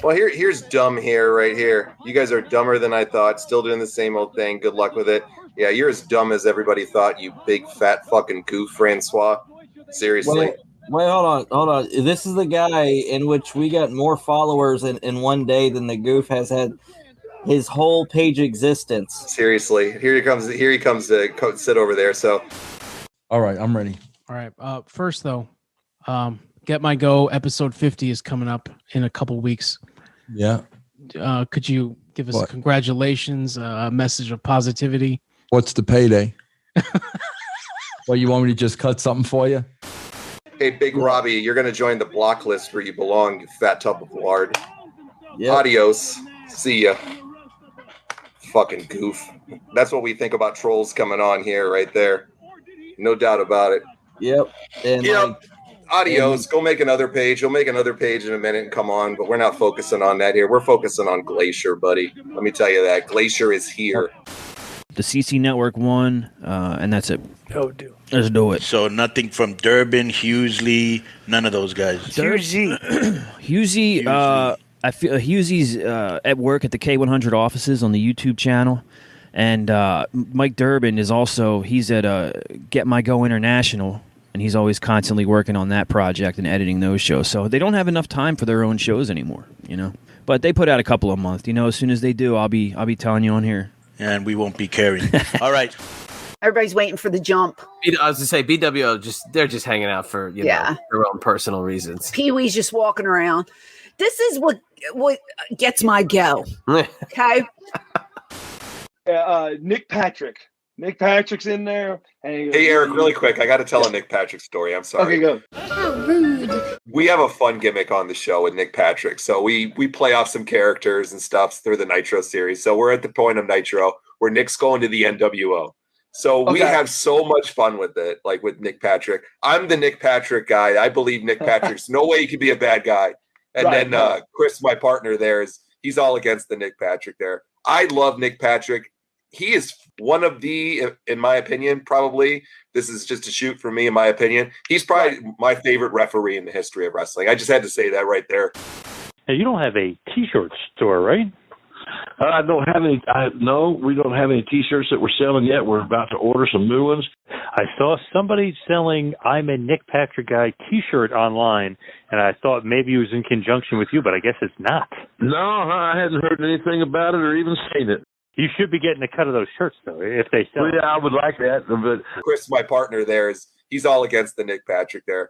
Well, here's dumb hair right here. You guys are dumber than I thought. Still doing the same old thing. Good luck with it. Yeah, you're as dumb as everybody thought, you big fat fucking goof, Francois. Seriously. Wait, hold on. This is the guy in which we got more followers in one day than the goof has had his whole page existence. Seriously. Here he comes to sit over there. So, all right, I'm ready. All right. First though, Get My Go episode 50 is coming up in a couple weeks. Yeah. Could you give us congratulations, a message of positivity? What's the payday? Well, you want me to just cut something for you? hey, Big Robbie, you're going to join the block list where you belong, you fat tub of lard. Yep. Adios. See ya. Fucking goof. That's what we think about trolls coming on here right there. No doubt about it. Yep. And adios. Go make another page. You'll make another page in a minute and come on, but we're not focusing on that here. We're focusing on Glacier, buddy. Let me tell you that. Glacier is here. The CC Network won, and that's it. Oh, dude. Let's do it. So nothing from Durbin, Hughesley, none of those guys. Hughesley, I feel Hughesley's at work at the K100 offices on the YouTube channel, and Mike Durbin is also, he's at Get My Go International, and he's always constantly working on that project and editing those shows. So they don't have enough time for their own shows anymore, you know. But they put out a couple a month, you know. As soon as they do, I'll be telling you on here. And we won't be caring. All right. Everybody's waiting for the jump. I was to say BWO they're just hanging out for know their own personal reasons. Pee-wee's just walking around. This is what gets my go. Okay. Nick Patrick. Nick Patrick's in there. Hey, Eric, really quick. I got to tell a Nick Patrick story. I'm sorry. Okay, go. How rude. We have a fun gimmick on the show with Nick Patrick. So we play off some characters and stuff through the Nitro series. So we're at the point of Nitro where Nick's going to the NWO. So we have so much fun with it, like with Nick Patrick. I'm the Nick Patrick guy. I believe Nick Patrick's no way he could be a bad guy. And then Chris, my partner there, he's all against the Nick Patrick there. I love Nick Patrick. He is one of the, in my opinion, probably, this is just a shoot for me, in my opinion, he's probably my favorite referee in the history of wrestling. I just had to say that right there. Hey, you don't have a T-shirt store, right? I don't have any. No, we don't have any T-shirts that we're selling yet. We're about to order some new ones. I saw somebody selling "I'm a Nick Patrick Guy" T-shirt online, and I thought maybe it was in conjunction with you, but I guess it's not. No, I hadn't heard anything about it or even seen it. You should be getting a cut of those shirts, though, if they sell. Yeah, I would like that. But Chris, my partner there, he's all against the Nick Patrick there.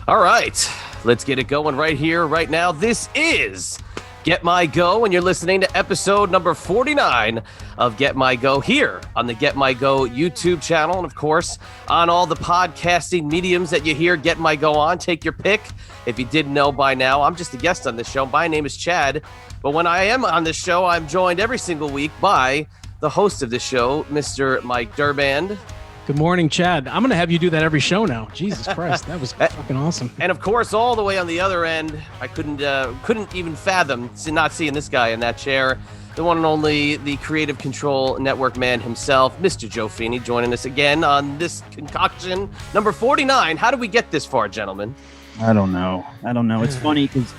All right, let's get it going right here, right now. This is Get My Go, and you're listening to episode number 49 of Get My Go here on the Get My Go YouTube channel, and of course, on all the podcasting mediums that you hear Get My Go on. Take your pick. If you didn't know by now, I'm just a guest on this show. My name is Chad, but when I am on this show, I'm joined every single week by the host of this show, Mr. Mike Durband. Good morning, Chad. I'm going to have you do that every show now. Jesus Christ, that was fucking awesome. And of course, all the way on the other end, I couldn't even fathom not seeing this guy in that chair. The one and only, the Creative Control Network man himself, Mr. Joe Feeney, joining us again on this concoction number 49. How did we get this far, gentlemen? I don't know. It's funny because,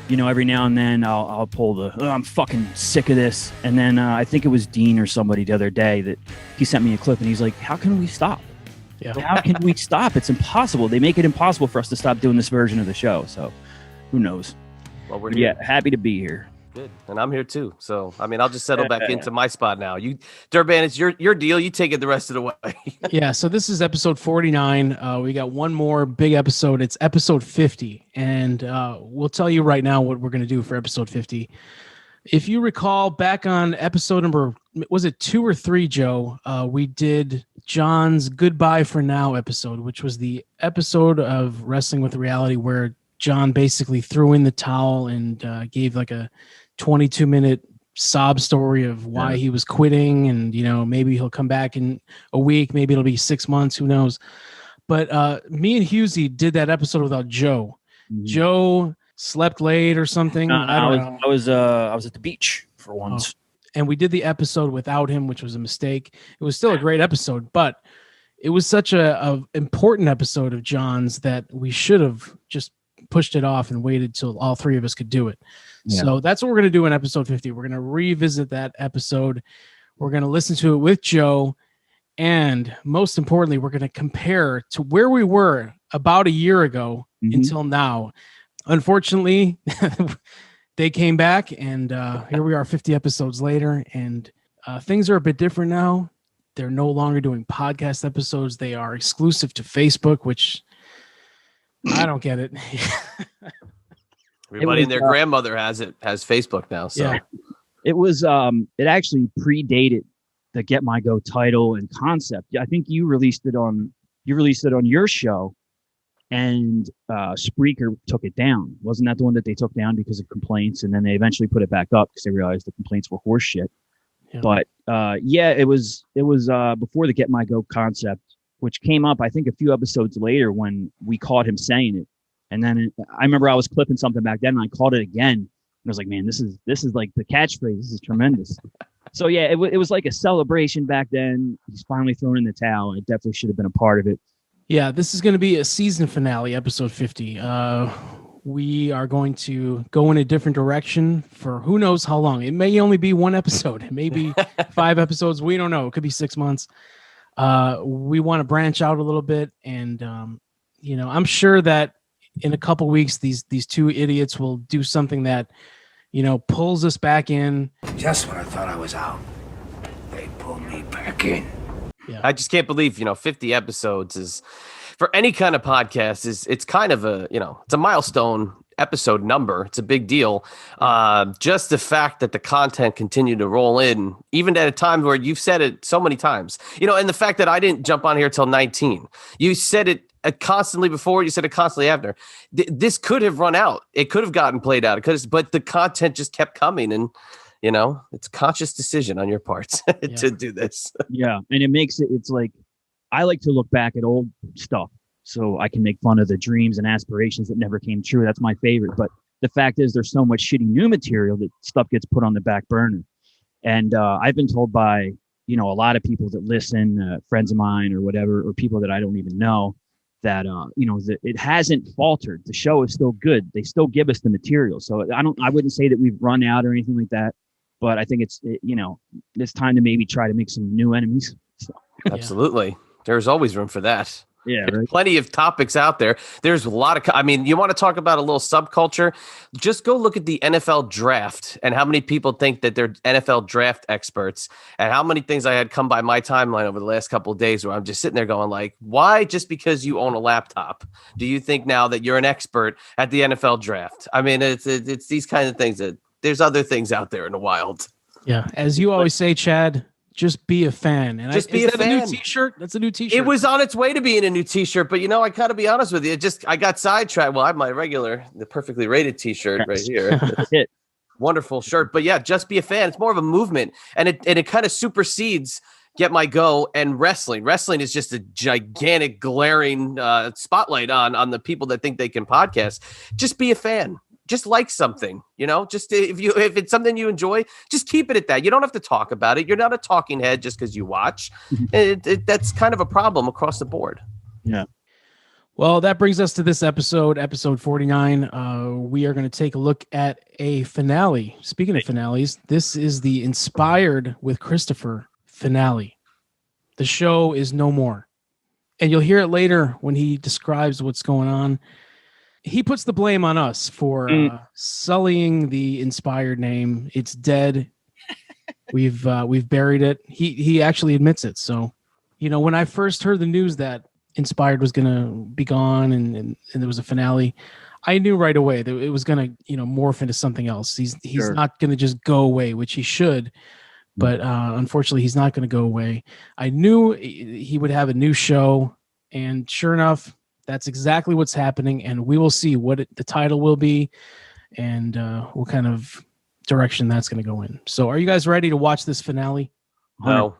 you know, every now and then I'll pull I'm fucking sick of this. And then I think it was Dean or somebody the other day that he sent me a clip and he's like, how can we stop? Yeah. How can we stop? It's impossible. They make it impossible for us to stop doing this version of the show. So who knows? Well, we're here. Happy to be here. Good. And I'm here too. So, I mean, I'll just settle back into my spot now. Durban, it's your deal. You take it the rest of the way. Yeah. So this is episode 49. We got one more big episode. It's episode 50. And we'll tell you right now what we're going to do for episode 50. If you recall back on episode number, was it 2 or 3, Joe? We did John's Goodbye for Now episode, which was the episode of Wrestling with Reality where John basically threw in the towel and gave like a 22-minute sob story of why he was quitting, and you know, maybe he'll come back in a week, maybe it'll be 6 months, who knows. But me and Husey did that episode without Joe. Joe slept late or something. I was at the beach for once. and we did the episode without him, which was a mistake. It was still a great episode, but it was such a important episode of John's that we should have just pushed it off and waited till all three of us could do it. Yeah. So that's what we're going to do in episode 50. We're going to revisit that episode. We're going to listen to it with Joe. And most importantly, we're going to compare to where we were about a year ago until now. Unfortunately, they came back, and here we are 50 episodes later, and things are a bit different now. They're no longer doing podcast episodes. They are exclusive to Facebook, which I don't get it. Everybody and their grandmother has Facebook now. So yeah. It was it actually predated the Get My Go title and concept. I think you released it on your show, and Spreaker took it down. Wasn't that the one that they took down because of complaints, and then they eventually put it back up because they realized the complaints were horse shit. Yeah. But it was before the Get My Go concept, which came up I think a few episodes later when we caught him saying it. And then I remember I was clipping something back then, and I caught it again. And I was like, man, this is like the catchphrase. This is tremendous. So yeah, it was like a celebration back then. He's finally thrown in the towel. I definitely should have been a part of it. Yeah, this is going to be a season finale, episode 50. We are going to go in a different direction for who knows how long. It may only be one episode. It may be 5 episodes. We don't know. It could be 6 months. We want to branch out a little bit. And, I'm sure that in a couple weeks, these two idiots will do something that, pulls us back in. Just when I thought I was out, they pulled me back in. Yeah. I just can't believe, 50 episodes is, for any kind of podcast, it's kind of it's a milestone episode number. It's a big deal. Just the fact that the content continued to roll in, even at a time where you've said it so many times, and the fact that I didn't jump on here till 19. You said it constantly before, you said it constantly after. This could have run out. It could have gotten played out. But the content just kept coming, and it's a conscious decision on your part to do this. Yeah, and it makes it's like, I like to look back at old stuff so I can make fun of the dreams and aspirations that never came true. That's my favorite. But the fact is, there's so much shitty new material that stuff gets put on the back burner. And I've been told by, a lot of people that listen, friends of mine or whatever, or people that I don't even know, that, that it hasn't faltered. The show is still good. They still give us the material. So I wouldn't say that we've run out or anything like that. But I think it's time to maybe try to make some new enemies. So. Absolutely. There's always room for that. Yeah, right. Plenty of topics out there. There's a lot of, you want to talk about a little subculture? Just go look at the NFL draft and how many people think that they're NFL draft experts, and how many things I had come by my timeline over the last couple of days where I'm just sitting there going like, why, just because you own a laptop, do you think now that you're an expert at the NFL draft? It's these kinds of things that there's other things out there in the wild. Yeah. As you always say, Chad, just be a fan. And just be a fan. A new t-shirt? That's a new t-shirt. It was on its way to being a new t-shirt, but I gotta be honest with you. I got sidetracked. Well, I have the perfectly rated t-shirt right here. Wonderful shirt. But yeah, just be a fan. It's more of a movement, and it kind of supersedes Get My Go and wrestling. Wrestling is just a gigantic glaring spotlight on the people that think they can podcast. Just be a fan. Just like something, just if it's something you enjoy, just keep it at that. You don't have to talk about it. You're not a talking head just because you watch. That's kind of a problem across the board. Yeah. Well, that brings us to this episode 49. We are going to take a look at a finale. Speaking of finales, this is the Inspired with Christopher finale. The show is no more. And you'll hear it later when he describes what's going on. He puts the blame on us for sullying the Inspired name. It's dead. We've buried it. He actually admits it. So, when I first heard the news that Inspired was going to be gone and there was a finale, I knew right away that it was going to, morph into something else. He's sure. Not going to just go away, which he should. But unfortunately, he's not going to go away. I knew he would have a new show, and sure enough, that's exactly what's happening, and we will see what the title will be and what kind of direction that's going to go in. So are you guys ready to watch this finale? No.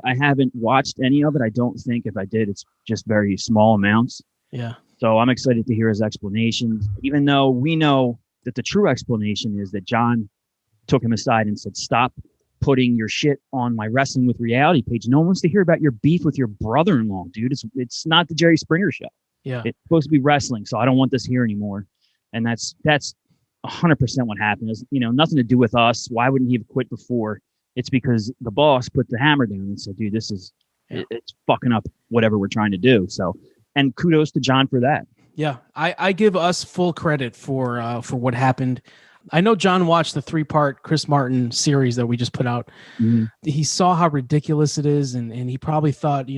I haven't watched any of it. I don't think if I did, it's just very small amounts. Yeah. So I'm excited to hear his explanations, even though we know that the true explanation is that John took him aside and said, stop putting your shit on my Wrestling with Reality page. No one wants to hear about your beef with your brother-in-law, dude. It's not the Jerry Springer show. Yeah. It's supposed to be wrestling, so I don't want this here anymore. And that's 100% what happened. It's, nothing to do with us. Why wouldn't he have quit before? It's because the boss put the hammer down and said, dude, this is it's fucking up whatever we're trying to do. So, and kudos to John for that. Yeah, I give us full credit for what happened. I know John watched the 3-part Chris Martin series that we just put out. Mm-hmm. He saw how ridiculous it is, and he probably thought,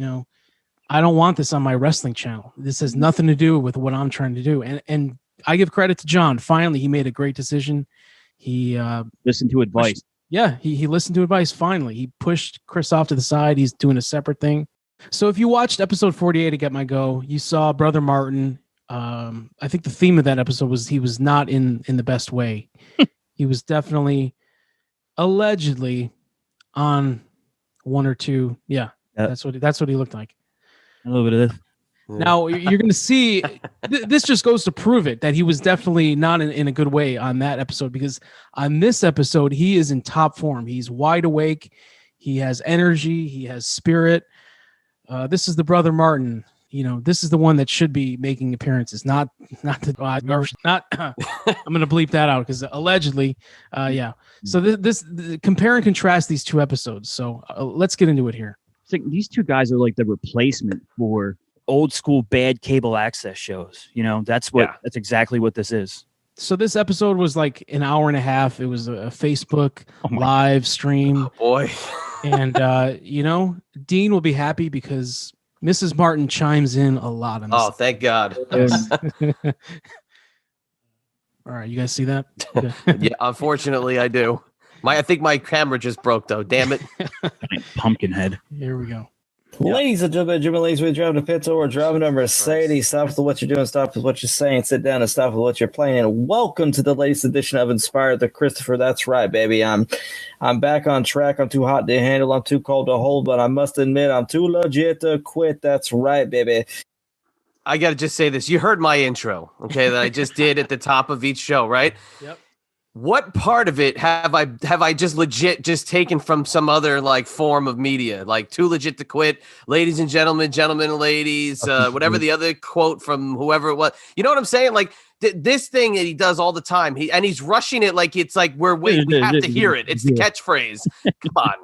I don't want this on my wrestling channel. This has nothing to do with what I'm trying to do. And I give credit to John. Finally, he made a great decision. He listened to advice. He listened to advice. Finally, he pushed Chris off to the side. He's doing a separate thing. So if you watched episode 48 of Get My Go, you saw Brother Martin. I think the theme of that episode was he was not in the best way. He was definitely, allegedly, on one or two. Yeah, that's what he looked like. A little bit of this. Now you're going to see. This just goes to prove it that he was definitely not in a good way on that episode, because on this episode he is in top form. He's wide awake. He has energy. He has spirit. This is the Brother Martin. This is the one that should be making appearances, not I'm going to bleep that out because allegedly, yeah. So this compare and contrast these two episodes. So let's get into it here. It's like these two guys are like the replacement for old school bad cable access shows. That's exactly what this is. So this episode was like an hour and a half. It was a Facebook live stream. Oh boy. And Dean will be happy because Mrs. Martin chimes in a lot on this. Oh, thank God. All right, you guys see that? Yeah, unfortunately I do. I think my camera just broke though. Damn it. Pumpkinhead. Here we go. Ladies and gentlemen, ladies, we're driving a pizza or driving a Mercedes. Stop with what you're doing, stop with what you're saying, sit down and stop with what you're playing. And welcome to the latest edition of Inspired the Christopher. That's right, baby. I'm back on track. I'm too hot to handle. I'm too cold to hold, but I must admit I'm too legit to quit. That's right, baby. I got to just say this. You heard my intro, okay, that I just did at the top of each show, right? Yep. What part of it have I just legit just taken from some other like form of media, like too legit to quit, ladies and gentlemen, gentlemen and ladies, whatever the other quote from whoever it was. You know what I'm saying? Like this thing that he does all the time. He's rushing it like it's like we have to hear it. It's the catchphrase. Come on.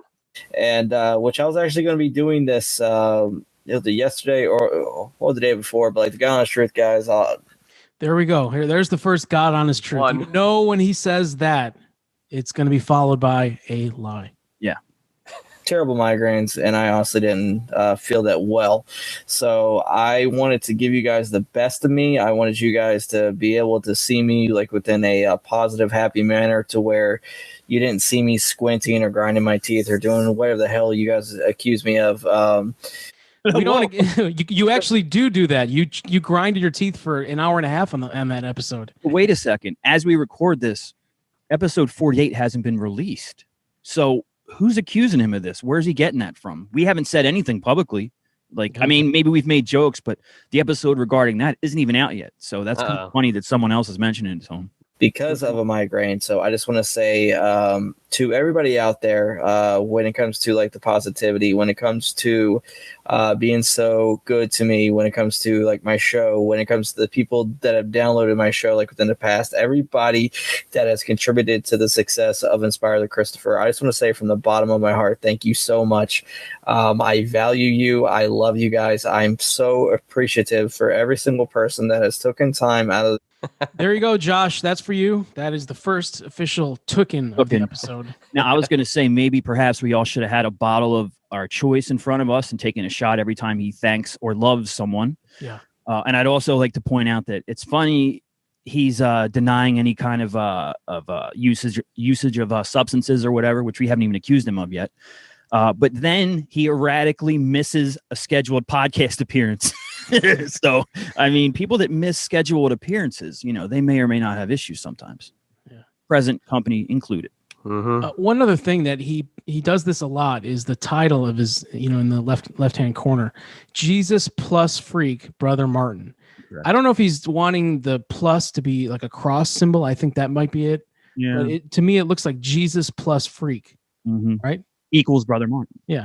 And which I was actually going to be doing this either yesterday or the day before, but like the God Honest Truth guys. There we go. There's the first God Honest Truth. You know, when he says that, it's going to be followed by a lie. Yeah. Terrible migraines, and I honestly didn't feel that well. So I wanted to give you guys the best of me. I wanted you guys to be able to see me like within a positive, happy manner to where you didn't see me squinting or grinding my teeth or doing whatever the hell you guys accuse me of. We don't. You actually do that. You grinded your teeth for an hour and a half on that episode. Wait a second. As we record this, episode 48 hasn't been released. So who's accusing him of this? Where's he getting that from? We haven't said anything publicly. Like, I mean, maybe we've made jokes, but the episode regarding that isn't even out yet. So that's kind of funny that someone else is mentioning it to him. Because of a migraine. So I just want to say to everybody out there, when it comes to like the positivity, when it comes to being so good to me, when it comes to like my show, when it comes to the people that have downloaded my show like within the past, everybody that has contributed to the success of Inspire the Christopher, I just want to say from the bottom of my heart, thank you so much. I value you. I love you guys. I'm so appreciative for every single person that has taken time out of There you go, Josh. That's for you. That is the first official tooken of the episode. Now, I was going to say maybe perhaps we all should have had a bottle of our choice in front of us and taken a shot every time he thanks or loves someone. Yeah. And I'd also like to point out that it's funny he's denying any kind of usage of substances or whatever, which we haven't even accused him of yet. But then he erratically misses a scheduled podcast appearance. So, I mean, people that miss scheduled appearances, you know, they may or may not have issues sometimes. Yeah. Present company included. Mm-hmm. One other thing that he does this a lot is the title of his, you know, in the left-hand corner, Jesus plus freak, Brother Martin. Right. I don't know if he's wanting the plus to be like a cross symbol. I think that might be it. Yeah. But to me, it looks like Jesus plus freak. right? Equals Brother Martin. Yeah.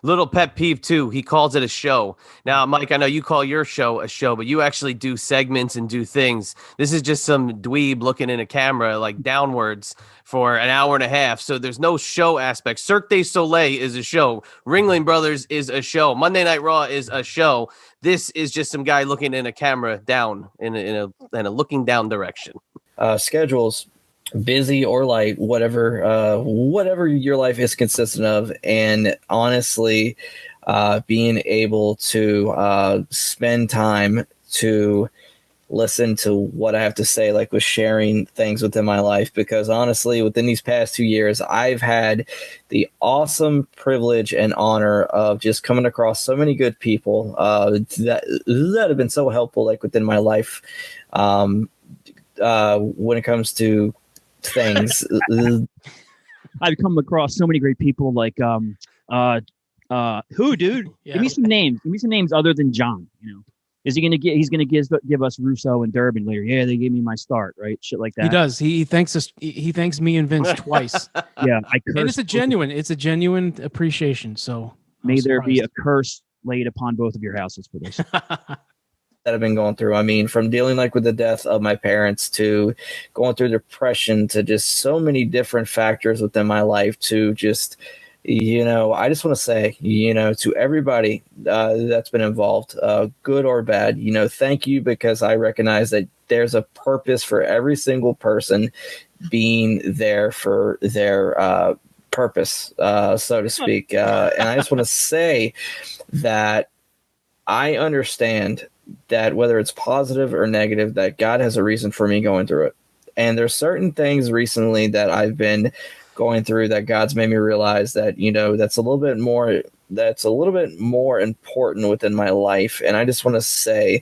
Little pet peeve too. He calls it a show. Now, Mike, I know you call your show a show, but you actually do segments and do things. This is just some dweeb looking in a camera like downwards for an hour and a half. So there's no show aspect. Cirque du Soleil is a show. Ringling Brothers is a show. Monday Night Raw is a show. This is just some guy looking in a camera down in a looking down direction. Schedules, busy or light, whatever your life is consistent of, and honestly, being able to spend time to listen to what I have to say, like with sharing things within my life, because honestly, within these past 2 years, I've had the awesome privilege and honor of just coming across so many good people that have been so helpful, like within my life, when it comes to things. I've come across so many great people like who, dude? Yeah. Give me some names. Give me some names other than John. Is he gonna get? He's gonna give us Russo and Durbin later. Yeah, they gave me my start, right? Shit like that. He does. He thanks us. He thanks me and Vince twice. Yeah, and it's a genuine appreciation. So may there be a curse laid upon both of your houses for this. That I've been going through. I mean, from dealing like with the death of my parents to going through depression to just so many different factors within my life to just, I just want to say, to everybody that's been involved, good or bad, thank you, because I recognize that there's a purpose for every single person being there for their purpose, so to speak. And I just want to say that I understand that whether it's positive or negative, that God has a reason for me going through it. And there's certain things recently that I've been going through that God's made me realize that, that's a little bit more important within my life. And I just want to say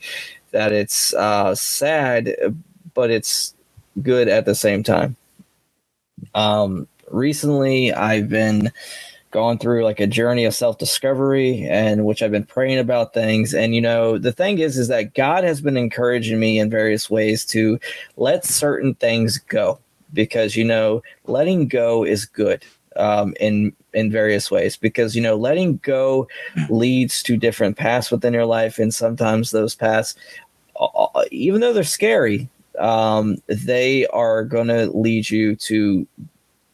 that it's sad, but it's good at the same time. Recently I've been going through like a journey of self-discovery, and which I've been praying about things. And, the thing is that God has been encouraging me in various ways to let certain things go, because, letting go is good in various ways, because, letting go leads to different paths within your life. And sometimes those paths, even though they're scary, they are going to lead you to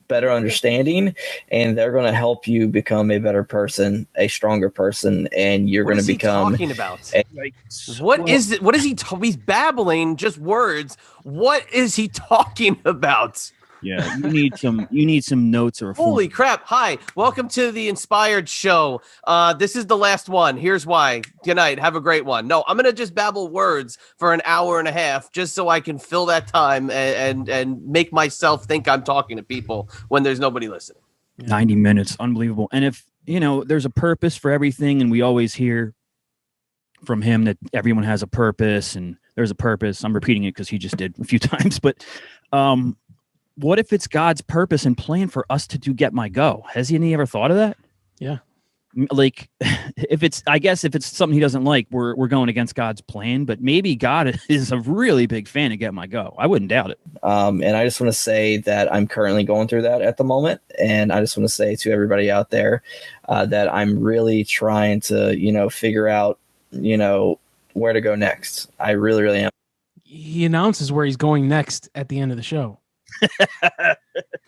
better understanding, and they're going to help you become a better person, a stronger person, and you're going to become talking about what is it? What is he he's babbling just words. What is he talking about? Yeah, you need some notes or holy crap. Hi, welcome to the Inspired Show. This is the last one. Here's why. Good night. Have a great one. No, I'm gonna just babble words for an hour and a half just so I can fill that time and make myself think I'm talking to people when there's nobody listening. 90 minutes, unbelievable. And if there's a purpose for everything, and we always hear from him that everyone has a purpose and there's a purpose. I'm repeating it because he just did a few times, but what if it's God's purpose and plan for us to do Get My Go? Has he ever thought of that? Yeah. Like if it's something he doesn't like, we're going against God's plan, but maybe God is a really big fan of Get My Go. I wouldn't doubt it. And I just want to say that I'm currently going through that at the moment. And I just want to say to everybody out there that I'm really trying to, figure out, where to go next. I really, really am. He announces where he's going next at the end of the show.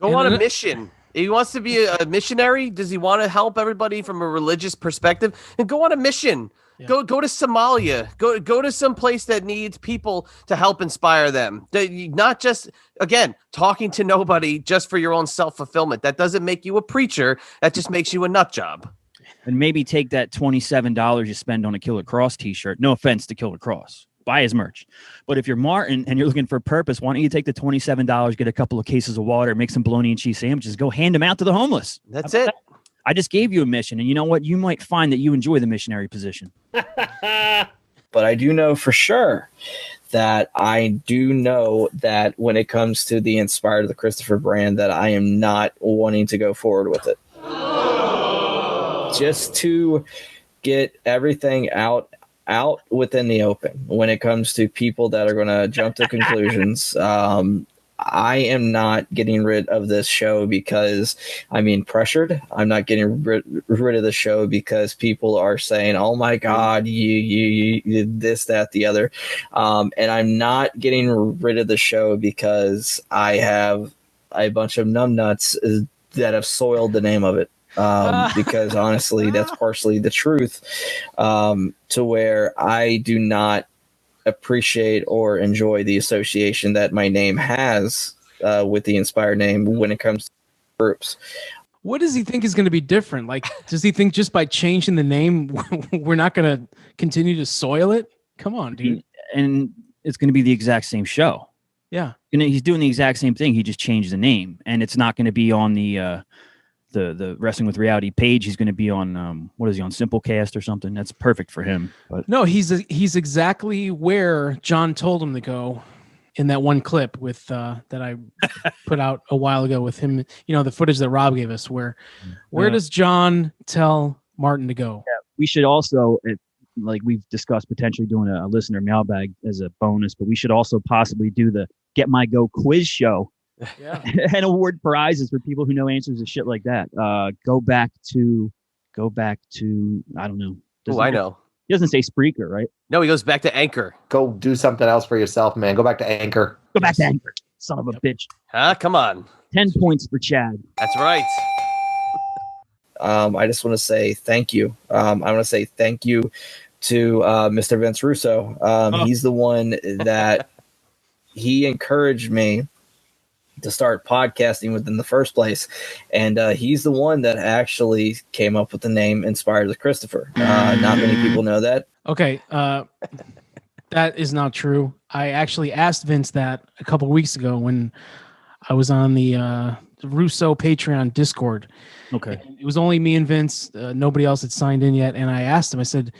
Go on a mission. He wants to be a missionary. Does he want to help everybody from a religious perspective? And go on a mission. Yeah. Go to Somalia. Go to some place that needs people to help inspire them. Not just, again, talking to nobody just for your own self-fulfillment. That doesn't make you a preacher. That just makes you a nut job. And maybe take that $27 you spend on a Killer Cross t-shirt. No offense to Killer Cross. Buy his merch. But if you're Martin and you're looking for a purpose, why don't you take the $27, get a couple of cases of water, make some bologna and cheese sandwiches, go hand them out to the homeless. That's it. That? I just gave you a mission. And you know what? You might find that you enjoy the missionary position. But I do know for sure that when it comes to the Inspired of the Christopher brand, that I am not wanting to go forward with it. Just to get everything out within the open when it comes to people that are going to jump to conclusions. I am not getting rid of this show because I'm being pressured. I'm not getting rid of the show because people are saying, "Oh my God, you this, that, the other," and I'm not getting rid of the show because I have a bunch of numbnuts that have soiled the name of it. Because honestly, that's partially the truth. To where I do not appreciate or enjoy the association that my name has with the Inspired name when it comes to groups. What does he think is going to be different? Like, does he think just by changing the name, we're not going to continue to soil it? Come on, dude. And it's going to be the exact same show. Yeah. He's doing the exact same thing. He just changed the name, and it's not going to be on the Wrestling with Reality page. He's going to be on what is he on, Simplecast or something? That's perfect for him. But no, he's exactly where John told him to go in that one clip with that I put out a while ago with him. You know, the footage that Rob gave us. Where does John tell Martin to go? Yeah, we should also, like we've discussed, potentially doing a listener mailbag as a bonus, but we should also possibly do the Get My Go quiz show. Yeah. And award prizes for people who know answers to shit like that. Go back to I don't know. I know. He doesn't say Spreaker, right? No, he goes back to Anchor. Go do something else for yourself, man. Go back to Anchor. Go back to Anchor. Son of a bitch. Huh? Come on. 10 points for Chad. That's right. I just want to say thank you. I want to say thank you to Mr. Vince Russo. He's the one that he encouraged me to start podcasting within the first place, and he's the one that actually came up with the name Inspired with Christopher. Not many people know that. Okay, that is not true. I actually asked Vince that a couple weeks ago when I was on the Russo Patreon Discord. Okay, and it was only me and Vince. Nobody else had signed in yet, and I asked him. I said,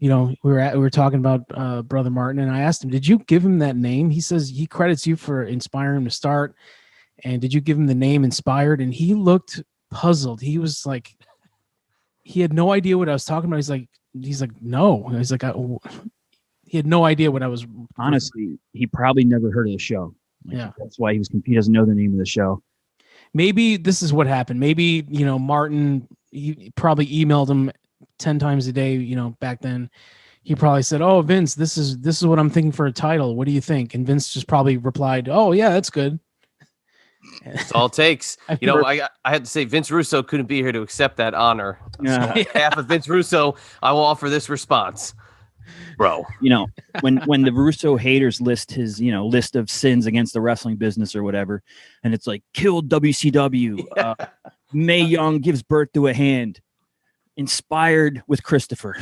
you know, we were talking about Brother Martin, and I asked him, did you give him that name? He says he credits you for inspiring him to start. And did you give him the name Inspired? And he looked puzzled. He was like, he had no idea what I was talking about. He's like, no. He's like, he had no idea what I was. Honestly, he probably never heard of the show. Yeah. That's why he doesn't know the name of the show. Maybe this is what happened. Maybe, you know, Martin, he probably emailed him 10 times a day, you know, back then. He probably said, "Oh, Vince, this is what I'm thinking for a title. What do you think?" And Vince just probably replied, "Oh, yeah, that's good." That's all it takes. You know, I had to say Vince Russo couldn't be here to accept that honor. So on behalf of Vince Russo, I will offer this response. Bro. You know, when the Russo haters list his, you know, list of sins against the wrestling business or whatever, and it's like killed WCW, Mae Young gives birth to a hand, Inspired with Christopher.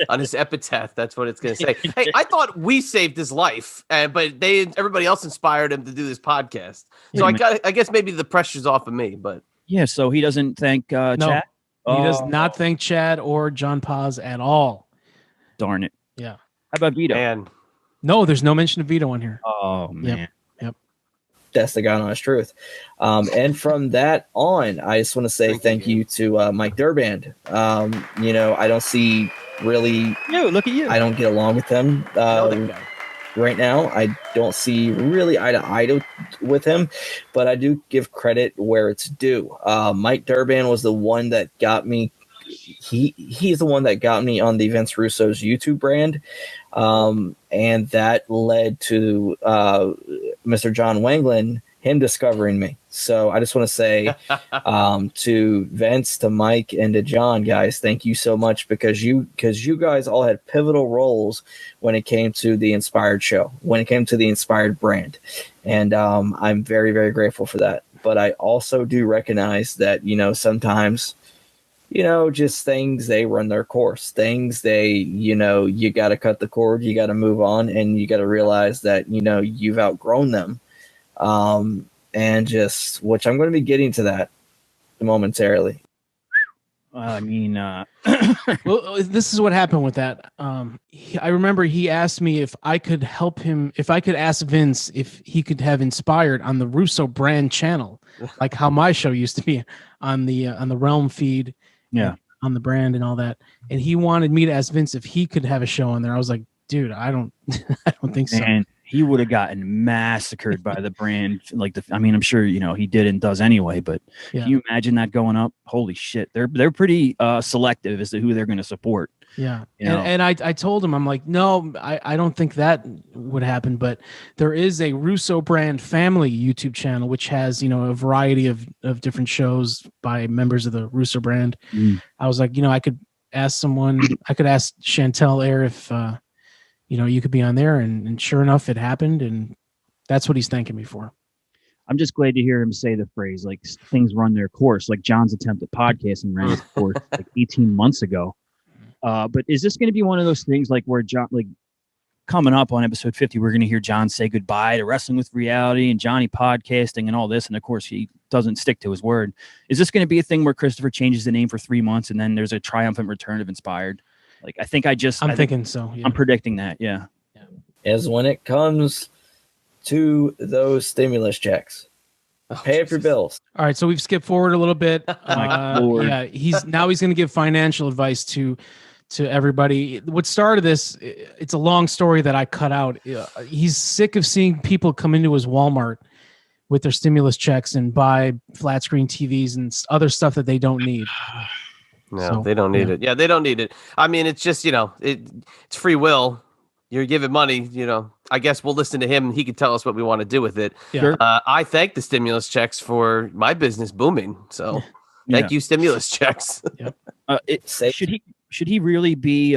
On his epitaph, that's what it's going to say. Hey, I thought we saved his life, but everybody else inspired him to do this podcast. So I guess maybe the pressure's off of me, but yeah. So he doesn't thank Chad. He does not thank Chad or John Paz at all. Darn it. Yeah. How about Vito? Man. No, there's no mention of Vito on here. Oh man. Yep. That's the God honest truth. And from that on, I just want to say thank you to Mike Durband. You know, I don't see really. Look at you. I don't get along with him right now. I don't see really eye to eye with him, but I do give credit where it's due. Mike Durband was the one that got me. He's the one that got me on the Vince Russo's YouTube brand. And that led to Mr. John Wanglin, him discovering me. So I just want to say to Vince, to Mike, and to John, guys, thank you so much because you guys all had pivotal roles when it came to the Inspired show, when it came to the Inspired brand. And I'm very, very grateful for that. But I also do recognize that, you know, sometimes, you know, just things, they run their course. Things, you know, you got to cut the cord, you got to move on, and you got to realize that, you know, you've outgrown them. And just, which I'm going to be getting to that momentarily. I mean, well, this is what happened with that. I remember he asked me if I could help him, if I could ask Vince if he could have Inspired on the Russo brand channel, like how my show used to be on the Realm feed. Yeah, on the brand and all that. And he wanted me to ask Vince if he could have a show on there. I was like, dude, I don't think so. And he would have gotten massacred by the brand. Like I'm sure he did and does anyway. But Yeah. can you imagine that going up? Holy shit! They're pretty selective as to who they're going to support. Yeah. You know? And I told him, I'm like, no, I don't think that would happen. But there is a Russo brand family YouTube channel, which has, a variety of different shows by members of the Russo brand. I was like, I could ask Chantel Air if, you could be on there. And sure enough, it happened. And that's what he's thanking me for. I'm just glad to hear him say the phrase, like things run their course, like John's attempt at podcasting ran its course like 18 months ago. But is this going to be one of those things like where John, like coming up on episode 50, we're going to hear John say goodbye to Wrestling with Reality and Johnny podcasting and all this. And of course, he doesn't stick to his word. Is this going to be a thing where Christopher changes the name for 3 months and then there's a triumphant return of Inspired? Like, I'm thinking so. Yeah. I'm predicting that. Yeah. Is when it comes to those stimulus checks, pay up your bills. All right. So we've skipped forward a little bit. Lord. Yeah. He's going to give financial advice to everybody. What started this, it's a long story that I cut out. He's sick of seeing people come into his Walmart with their stimulus checks and buy flat screen TVs and other stuff that they don't need. No, they don't need it. Yeah, they don't need it. I mean, it's just, it's free will. You're giving money, I guess we'll listen to him and he can tell us what we want to do with it. Yeah. I thank the stimulus checks for my business booming. So thank you, stimulus checks. Should he really be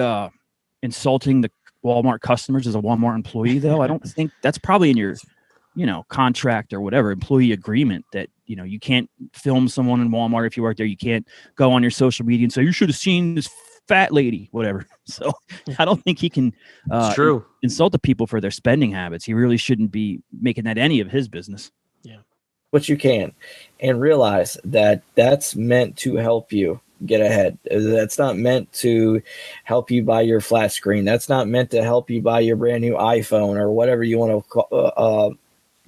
insulting the Walmart customers as a Walmart employee, though? I don't think that's probably in your, contract or whatever, employee agreement that, you can't film someone in Walmart if you work there. You can't go on your social media and say, you should have seen this fat lady, whatever. So I don't think he can insult the people for their spending habits. He really shouldn't be making that any of his business. Yeah. But you can, and realize that that's meant to help you get ahead. That's not meant to help you buy your flat screen. That's not meant to help you buy your brand new iPhone or whatever you want to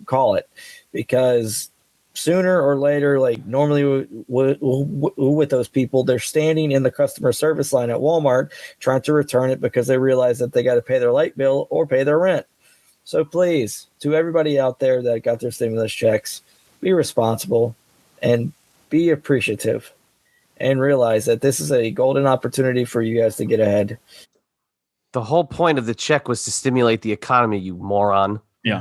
call it, because sooner or later, like normally with those people, they're standing in the customer service line at Walmart trying to return it because they realize that they got to pay their light bill or pay their rent. So please, to everybody out there that got their stimulus checks, be responsible and be appreciative and realize that this is a golden opportunity for you guys to get ahead. The whole point of the check was to stimulate the economy, you moron. Yeah.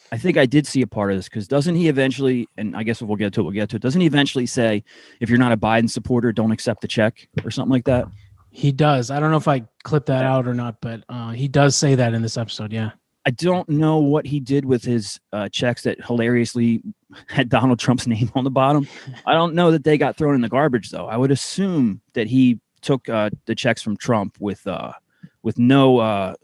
I think I did see a part of this because doesn't he eventually, and I guess we'll get to it, doesn't he eventually say, if you're not a Biden supporter, don't accept the check or something like that? He does. I don't know if I clipped that out or not, but he does say that in this episode. Yeah. I don't know what he did with his checks that hilariously had Donald Trump's name on the bottom. I don't know that they got thrown in the garbage, though. I would assume that he took the checks from Trump with no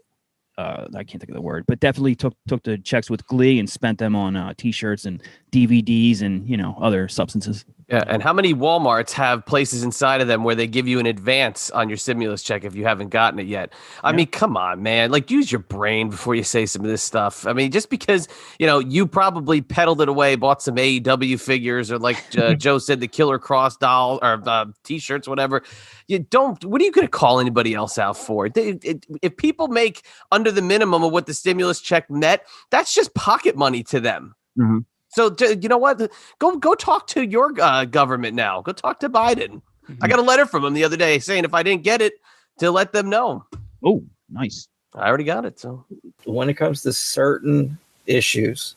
I can't think of the word, but definitely took the checks with glee and spent them on T-shirts and DVDs and other substances. Yeah, and how many Walmarts have places inside of them where they give you an advance on your stimulus check if you haven't gotten it yet? I mean, come on, man. Like, use your brain before you say some of this stuff. I mean, just because, you probably peddled it away, bought some AEW figures or like Joe said, the Killer Cross doll or T-shirts, whatever. What are you going to call anybody else out for? If people make under the minimum of what the stimulus check met, that's just pocket money to them. Mm-hmm. So you know what? Go talk to your government now. Go talk to Biden. Mm-hmm. I got a letter from him the other day saying if I didn't get it, to let them know. Oh, nice. I already got it. So when it comes to certain issues,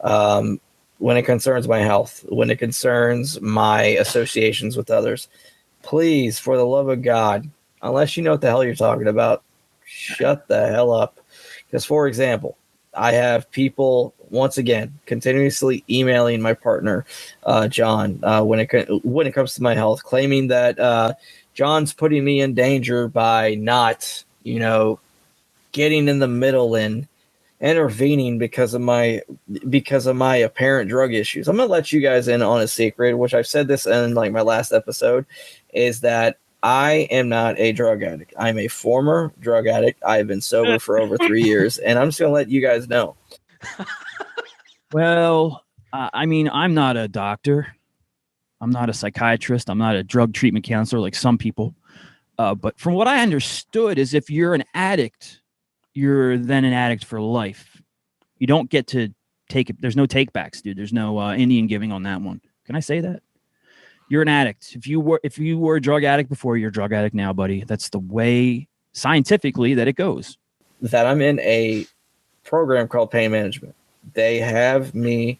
when it concerns my health, when it concerns my associations with others, please, for the love of God, unless you know what the hell you're talking about, shut the hell up. Because, for example, I have people, once again, continuously emailing my partner, John, when it comes to my health, claiming that John's putting me in danger by not, getting in the middle and intervening because of my apparent drug issues. I'm gonna let you guys in on a secret, which I've said this in like my last episode, is that I am not a drug addict. I'm a former drug addict. I've been sober for over 3 years, and I'm just gonna let you guys know. Well, I mean, I'm not a doctor. I'm not a psychiatrist. I'm not a drug treatment counselor like some people. But from what I understood is if you're an addict you're then an addict for life. You don't get to take it. There's no takebacks, dude. There's no Indian giving on that one. Can I say that? You're an addict. If you were a drug addict before, you're a drug addict now, buddy. That's the way scientifically that it goes. That I'm in a program called pain management. They have me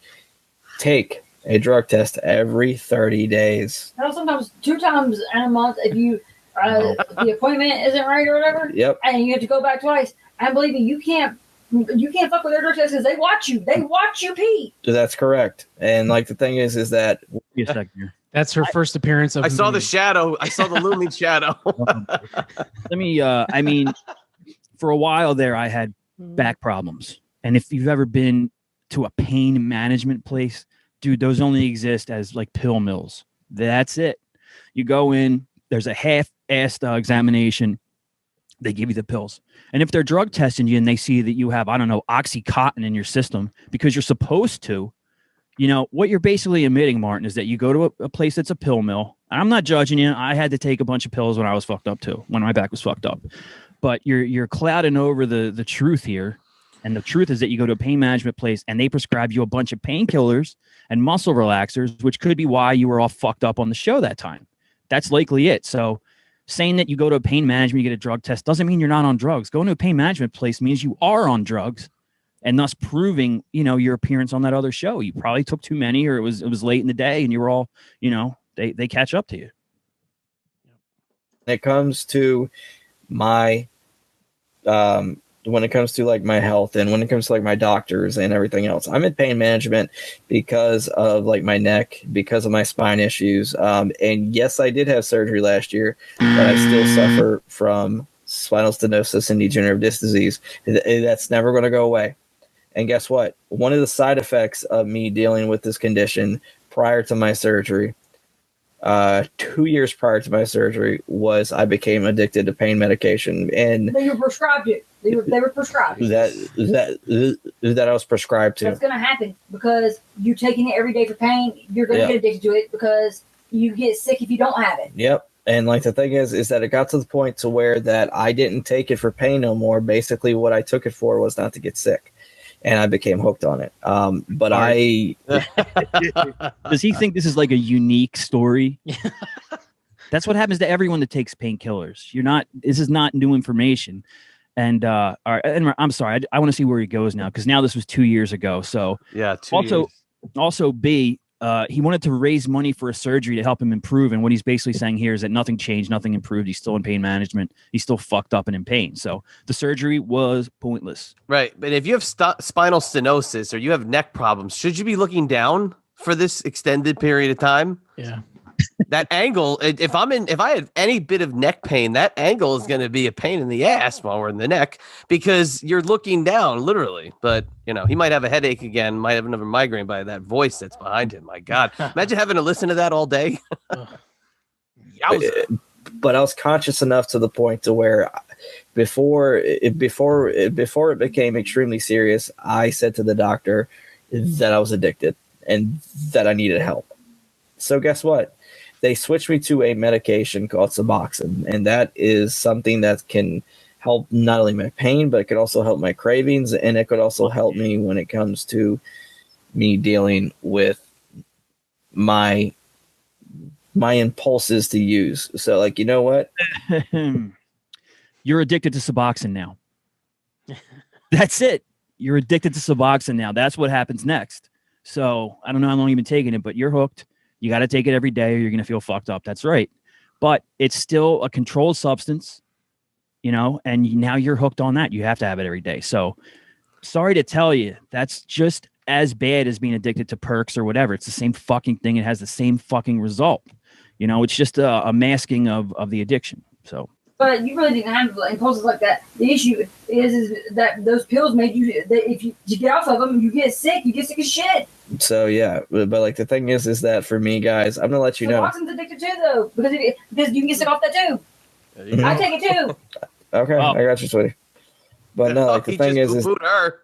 take a drug test every 30 days. No, sometimes 2 times in a month if you the appointment isn't right or whatever. Yep. And you have to go back twice. And believe me, you can't fuck with their drug tests because they watch you. They watch you pee. That's correct. And like the thing is that that's her first appearance of. I saw the shadow. I saw the looming shadow. Let me. I mean, for a while there, I had back problems, and if you've ever been to a pain management place, dude, those only exist as like pill mills. That's it. You go in. There's a half-assed examination. They give you the pills. And if they're drug testing you and they see that you have, I don't know, Oxycontin in your system because you're supposed to, you know, what you're basically admitting, Martin, is that you go to a place that's a pill mill. And I'm not judging you. I had to take a bunch of pills when I was fucked up too, when my back was fucked up. But you're clouding over the truth here. And the truth is that you go to a pain management place and they prescribe you a bunch of painkillers and muscle relaxers, which could be why you were all fucked up on the show that time. That's likely it. So saying that you go to a pain management, you get a drug test, doesn't mean you're not on drugs. Going to a pain management place means you are on drugs, and thus proving, you know, your appearance on that other show. You probably took too many, or it was late in the day, and you were all, you know, they catch up to you. When it comes to my, when it comes to like my health and when it comes to like my doctors and everything else, I'm in pain management because of like my neck, because of my spine issues. And yes, I did have surgery last year, but I still suffer from spinal stenosis and degenerative disc disease. That's never going to go away. And guess what? One of the side effects of me dealing with this condition prior to my surgery, 2 years prior to my surgery, was I became addicted to pain medication. And they were prescribed it. They were prescribed. That I was prescribed to. That's going to happen because you're taking it every day for pain. You're going to get addicted to it because you get sick if you don't have it. Yep. And like the thing is that it got to the point to where that I didn't take it for pain no more. Basically, what I took it for was not to get sick, and I became hooked on it. But I does he think this is like a unique story? That's what happens to everyone that takes painkillers. This is not new information. And all right, and I'm sorry, I want to see where he goes now, because now this was 2 years ago. So yeah, also B, he wanted to raise money for a surgery to help him improve. And what he's basically saying here is that nothing changed, nothing improved. He's still in pain management. He's still fucked up and in pain. So the surgery was pointless. Right. But if you have spinal stenosis or you have neck problems, should you be looking down for this extended period of time? Yeah. That angle, if I have any bit of neck pain, that angle is going to be a pain in the ass while we're in the neck, because you're looking down literally. But you know, he might have a headache again, might have another migraine by that voice that's behind him. My God, imagine having to listen to that all day. Yowza. But I was conscious enough to the point to where before it became extremely serious, I said to the doctor that I was addicted and that I needed help. So guess what? They switched me to a medication called Suboxone, and that is something that can help not only my pain, but it could also help my cravings, and it could also help me when it comes to me dealing with my impulses to use. So, like, you know what? You're addicted to Suboxone now. That's it. You're addicted to Suboxone now. That's what happens next. So I don't know how long you've been taking it, but you're hooked. You got to take it every day or you're going to feel fucked up. That's right. But it's still a controlled substance, you know, and now you're hooked on that. You have to have it every day. So sorry to tell you, that's just as bad as being addicted to perks or whatever. It's the same fucking thing. It has the same fucking result. You know, it's just a masking of the addiction. So. But you really didn't have impulses like that. The issue is that those pills made you, that if you get off of them, you get sick as shit. So yeah, but like the thing is that for me, guys, I'm gonna let you know. Suboxone's addicted too, though, because you can get sick off that too. I take it too. Okay, I got you, sweetie. But no, like the thing is her.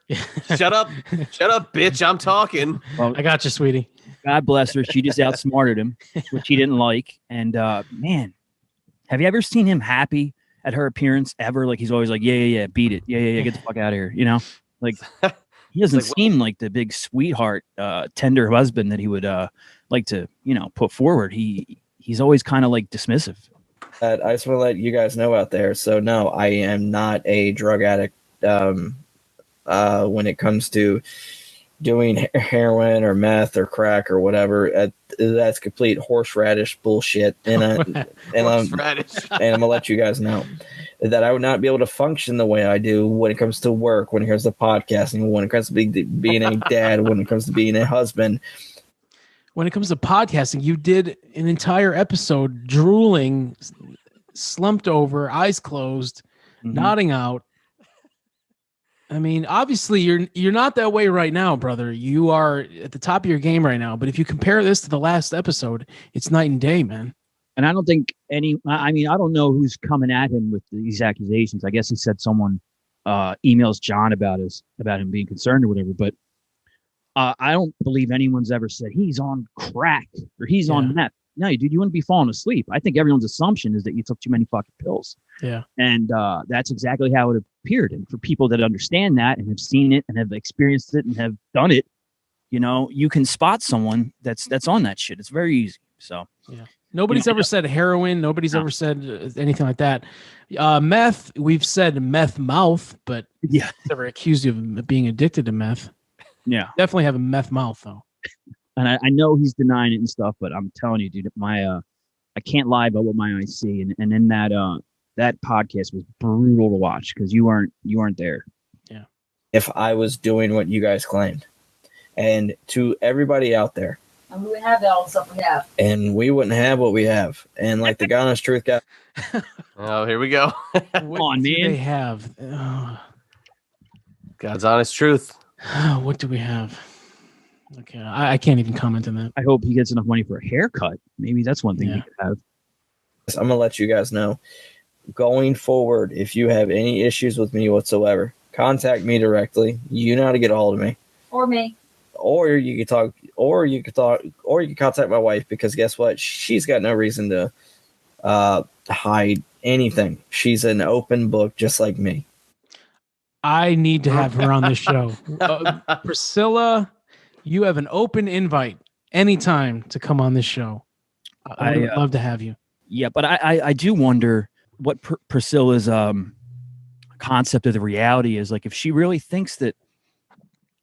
Shut up, bitch! I'm talking. Well, I got you, sweetie. God bless her. She just outsmarted him, which he didn't like. And man, have you ever seen him happy? at her appearance ever. Like he's always like, yeah, beat it. Yeah, get the fuck out of here. You know, like he doesn't seem like the big sweetheart, tender husband that he would like to, put forward. He's always kind of like dismissive. I just want to let you guys know out there. So no, I am not a drug addict. When it comes to doing heroin or meth or crack or whatever, that's complete horseradish bullshit. And I'm gonna let you guys know that I would not be able to function the way I do when it comes to work, when it comes to podcasting, when it comes to being a dad, when it comes to being a husband. When it comes to podcasting, you did an entire episode drooling, slumped over, eyes closed, nodding out. I mean, obviously you're not that way right now, brother. You are at the top of your game right now. But if you compare this to the last episode, it's night and day, man. And I don't think I don't know who's coming at him with these accusations. I guess he said someone emails John about him being concerned or whatever. But I don't believe anyone's ever said he's on crack or he's on meth. No, dude, you wouldn't be falling asleep. I think everyone's assumption is that you took too many fucking pills. Yeah. And that's exactly how it appeared. And for people that understand that and have seen it and have experienced it and have done it, you can spot someone that's on that shit. It's very easy. So yeah. Nobody's ever said heroin. Nobody's ever said anything like that. Meth, we've said meth mouth, but never accused you of being addicted to meth. Yeah. Definitely have a meth mouth, though. And I know he's denying it and stuff, but I'm telling you, dude, I can't lie about what my eyes see. And in that podcast was brutal to watch because you weren't there. Yeah. If I was doing what you guys claimed, and to everybody out there, and we wouldn't have all the stuff we have. And we wouldn't have what we have. And like the God honest truth guy. Oh, here we go. Come on, man. They have God's honest truth. What do we have? Okay, I can't even comment on that. I hope he gets enough money for a haircut. Maybe that's one thing he could have. I'm gonna let you guys know. Going forward, if you have any issues with me whatsoever, contact me directly. You know how to get a hold of me. Or me. Or you could contact my wife, because guess what? She's got no reason to hide anything. She's an open book, just like me. I need to have her on this show. Priscilla, you have an open invite anytime to come on this show. I would love to have you. Yeah, but I do wonder what Priscilla's concept of the reality is. Like, if she really thinks that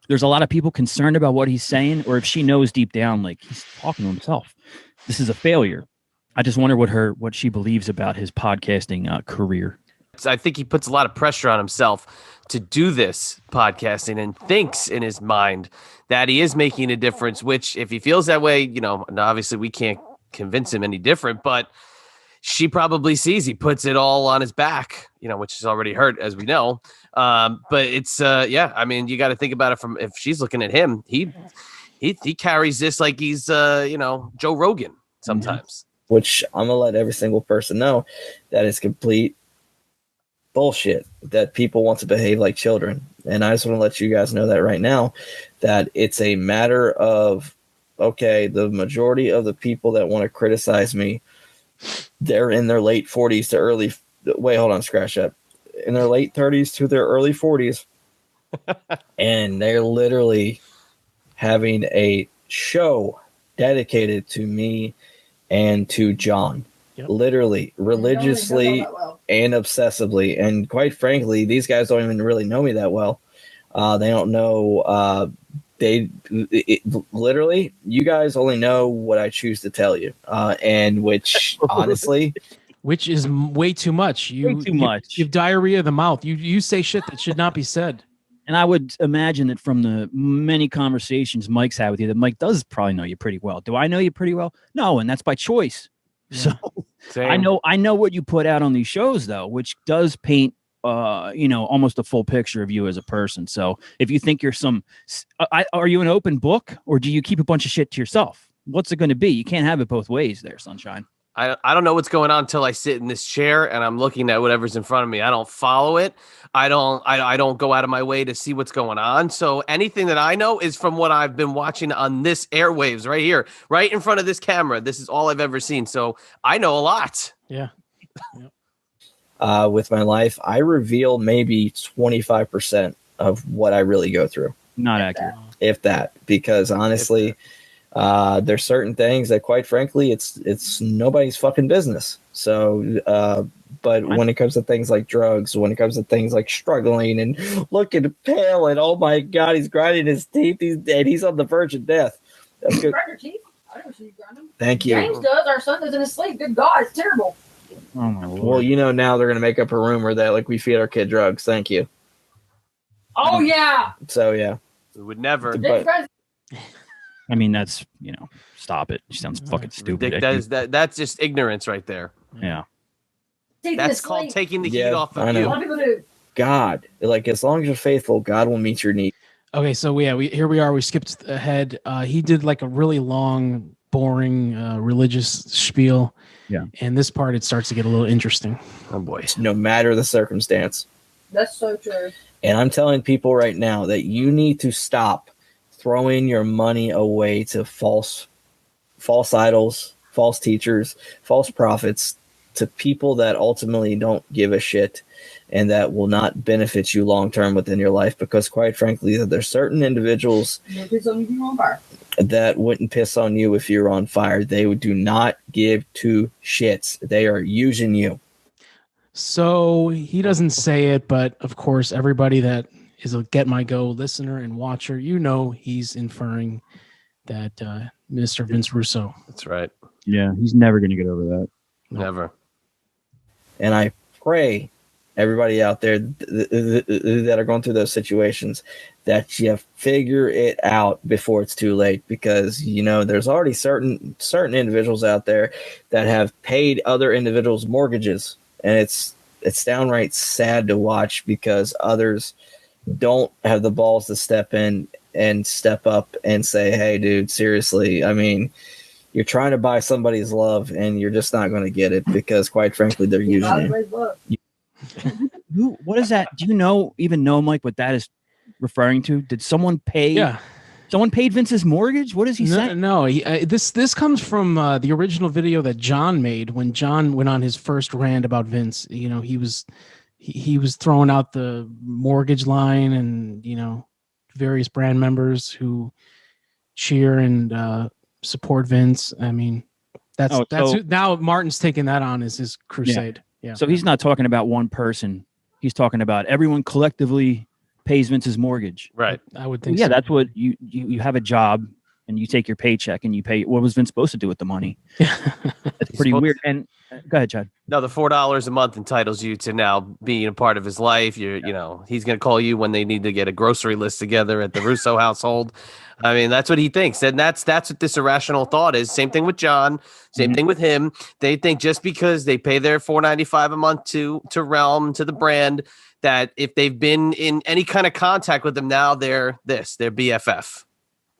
there's a lot of people concerned about what he's saying, or if she knows deep down, like, he's talking to himself, this is a failure. I just wonder what she believes about his podcasting career. I think he puts a lot of pressure on himself to do this podcasting and thinks in his mind that he is making a difference, which if he feels that way, obviously we can't convince him any different, but she probably sees he puts it all on his back, which is already hurt, as we know. But it's, you got to think about it from, if she's looking at him, he carries this like he's, Joe Rogan sometimes. Which I'm going to let every single person know that is complete bullshit, that people want to behave like children. And I just want to let you guys know that right now, that it's a matter of, okay, the majority of the people that want to criticize me, they're in their late 40s to early, scratch that, in their late 30s to their early 40s. And they're literally having a show dedicated to me and to John. Yep. Literally, religiously and obsessively. And quite frankly, these guys don't even really know me that well. They don't know. Literally, you guys only know what I choose to tell you. And which, honestly, which is way too much. Way too much. You have diarrhea of the mouth. You say shit that should not be said. And I would imagine that from the many conversations Mike's had with you, that Mike does probably know you pretty well. Do I know you pretty well? No, and that's by choice. Yeah. So I know what you put out on these shows, though, which does paint almost a full picture of you as a person. So if you think you're are you an open book, or do you keep a bunch of shit to yourself? What's it going to be? You can't have it both ways there, Sunshine. I don't know what's going on until I sit in this chair and I'm looking at whatever's in front of me. I don't follow it. I don't go out of my way to see what's going on. So anything that I know is from what I've been watching on this airwaves right here, right in front of this camera. This is all I've ever seen. So I know a lot. Yeah. with my life, I reveal maybe 25% of what I really go through. Not accurate. If that, because honestly, there's certain things that, quite frankly, it's nobody's fucking business. So, but when it comes to things like drugs, when it comes to things like struggling and looking pale and oh my God, he's grinding his teeth, he's on the verge of death. That's good. Grind your teeth? I never see you grind them. Thank you. James does. Our son does in his sleep. Good God, it's terrible. Oh my Lord. Well, you know, now they're going to make up a rumor that like we feed our kid drugs. Thank you. Oh yeah. So yeah, we would never. But, I mean, that's stop it. She sounds fucking stupid. That's just ignorance right there. Yeah. That's called taking the heat off of I know. you. A lot of people do. God, like as long as you're faithful, God will meet your need. Okay, so here we are. We skipped ahead. He did like a really long, boring religious spiel. Yeah. And this part, it starts to get a little interesting. Oh boy. No matter the circumstance. That's so true. And I'm telling people right now that you need to stop throwing your money away to false idols, false teachers, false prophets, to people that ultimately don't give a shit and that will not benefit you long term within your life. Because quite frankly, there's certain individuals that wouldn't piss on you if you're on fire. They do not give two shits. They are using you. So he doesn't say it, but of course, everybody that is a Get My Go listener and watcher, he's inferring that Mr. Vince Russo. That's right. Yeah, he's never going to get over that. Never. And I pray everybody out there that are going through those situations that you figure it out before it's too late, because there's already certain individuals out there that have paid other individuals' mortgages, and it's downright sad to watch because others don't have the balls to step in and step up and say, hey dude, seriously, I mean, you're trying to buy somebody's love and you're just not going to get it because quite frankly, they're using you. What is that? Do you even know, Mike, what that is referring to? Did someone pay? Yeah. Someone paid Vince's mortgage? What is he saying? No, this comes from the original video that John made when John went on his first rant about Vince. He was throwing out the mortgage line and, various brand members who cheer and support Vince. I mean, now Martin's taking that on as his crusade. Yeah. So he's not talking about one person. He's talking about everyone collectively pays Vince's mortgage. Right. I would think so. So. That's what you have a job and you take your paycheck and you pay. What was Vince supposed to do with the money? It's pretty weird. And go ahead, Chad. No, the $4 a month entitles you to now being a part of his life. He's going to call you when they need to get a grocery list together at the Russo household. I mean, that's what he thinks. And that's what this irrational thought is. Same thing with John. Same thing with him. They think just because they pay their $4.95 a month to Realm, to the brand, that if they've been in any kind of contact with them now, they're BFF.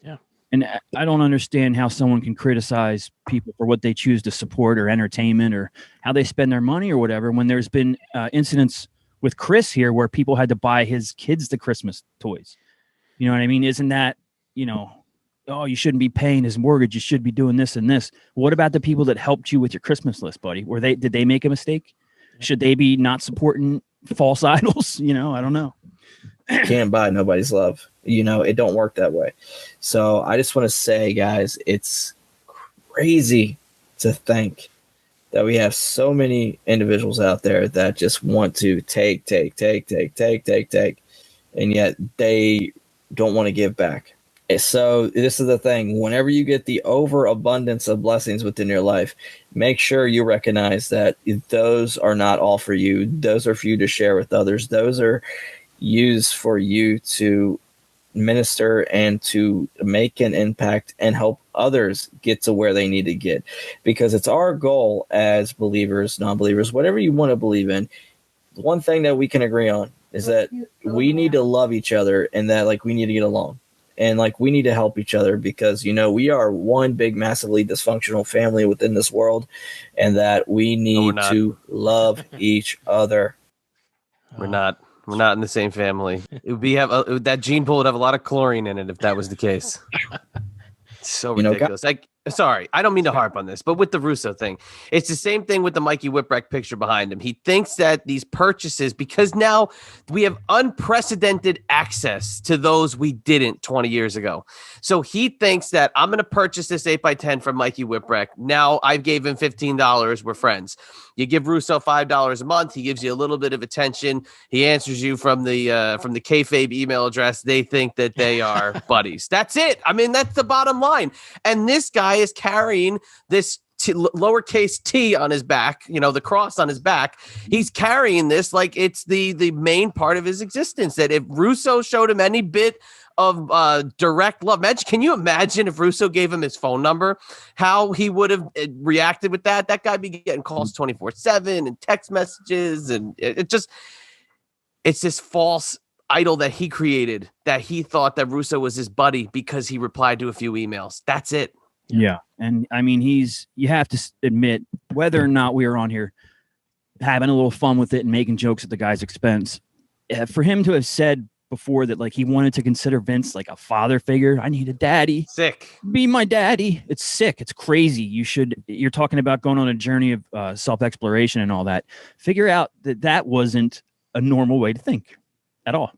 Yeah. And I don't understand how someone can criticize people for what they choose to support or entertainment or how they spend their money or whatever, when there's been incidents with Chris here where people had to buy his kids the Christmas toys. You know what I mean? Isn't that, oh, you shouldn't be paying his mortgage. You should be doing this and this. What about the people that helped you with your Christmas list, buddy? Did they make a mistake? Should they be not supporting false idols? I don't know. You can't buy nobody's love. It don't work that way. So I just want to say, guys, it's crazy to think that we have so many individuals out there that just want to take, and yet they don't want to give back. So this is the thing. Whenever you get the overabundance of blessings within your life, make sure you recognize that those are not all for you. Those are for you to share with others. Those are used for you to minister and to make an impact and help others get to where they need to get. Because it's our goal as believers, non-believers, whatever you want to believe in. One thing that we can agree on is that we need to love each other and that we need to get along. And we need to help each other because, we are one big, massively dysfunctional family within this world, and that we need to love each other. We're not in the same family. That gene pool would have a lot of chlorine in it if that was the case. It's so ridiculous. sorry, I don't mean to harp on this, but with the Russo thing, it's the same thing with the Mikey Whipwreck picture behind him. He thinks that these purchases, because now we have unprecedented access to those we didn't 20 years ago. So he thinks that I'm going to purchase this 8x10 from Mikey Whipwreck. Now I gave him $15. We're friends. You give Russo $5 a month. He gives you a little bit of attention. He answers you from the kayfabe email address. They think that they are buddies. That's it. I mean, that's the bottom line. And this guy is carrying this lowercase t on his back, the cross on his back. He's carrying this like it's the main part of his existence. That if Russo showed him any bit of direct love, can you imagine if Russo gave him his phone number, how he would have reacted with that? That guy be getting calls 24/7 and text messages, and it's this false idol that he created, that he thought that Russo was his buddy because he replied to a few emails. That's it. Yeah. And I mean, you have to admit, whether or not we were on here having a little fun with it and making jokes at the guy's expense, for him to have said before that, like, he wanted to consider Vince like a father figure. I need a daddy. Sick. Be my daddy. It's sick. It's crazy. You're talking about going on a journey of self-exploration and all that. Figure out that wasn't a normal way to think at all.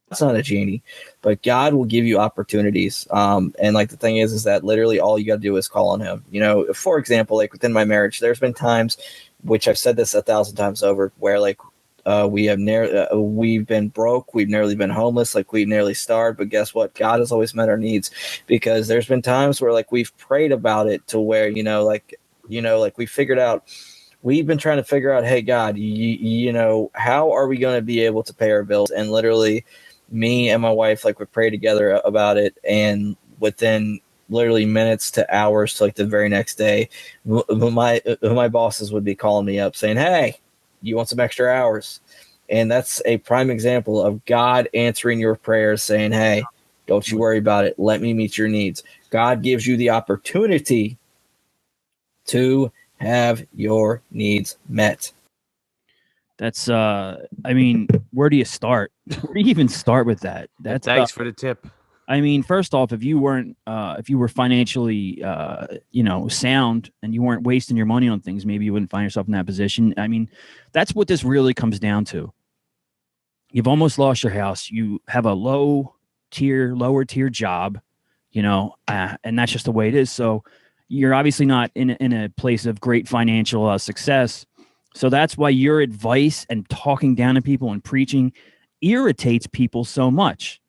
It's not a genie, but God will give you opportunities. And like the thing is that literally all you got to do is call on him. For example, like within my marriage, there's been times, which I've said this 1,000 times over, where like we've been broke, we've nearly been homeless, like we've nearly starved. But guess what? God has always met our needs, because there's been times where like we've prayed about it to where we figured out. We've been trying to figure out, hey, God, how are we going to be able to pay our bills? And literally, me and my wife, like, we prayed together about it, and within literally minutes to hours to like the very next day, my bosses would be calling me up saying, hey, you want some extra hours? And that's a prime example of God answering your prayers, saying, hey, don't you worry about it. Let me meet your needs. God gives you the opportunity to have your needs met. That's I mean, where do you start? Where do you even start with that? Thanks for the tip. I mean, first off, if you were financially sound and you weren't wasting your money on things, maybe you wouldn't find yourself in that position. I mean, that's what this really comes down to. You've almost lost your house. You have a lower tier job, and that's just the way it is. So you're obviously not in a place of great financial success. So that's why your advice and talking down to people and preaching irritates people so much.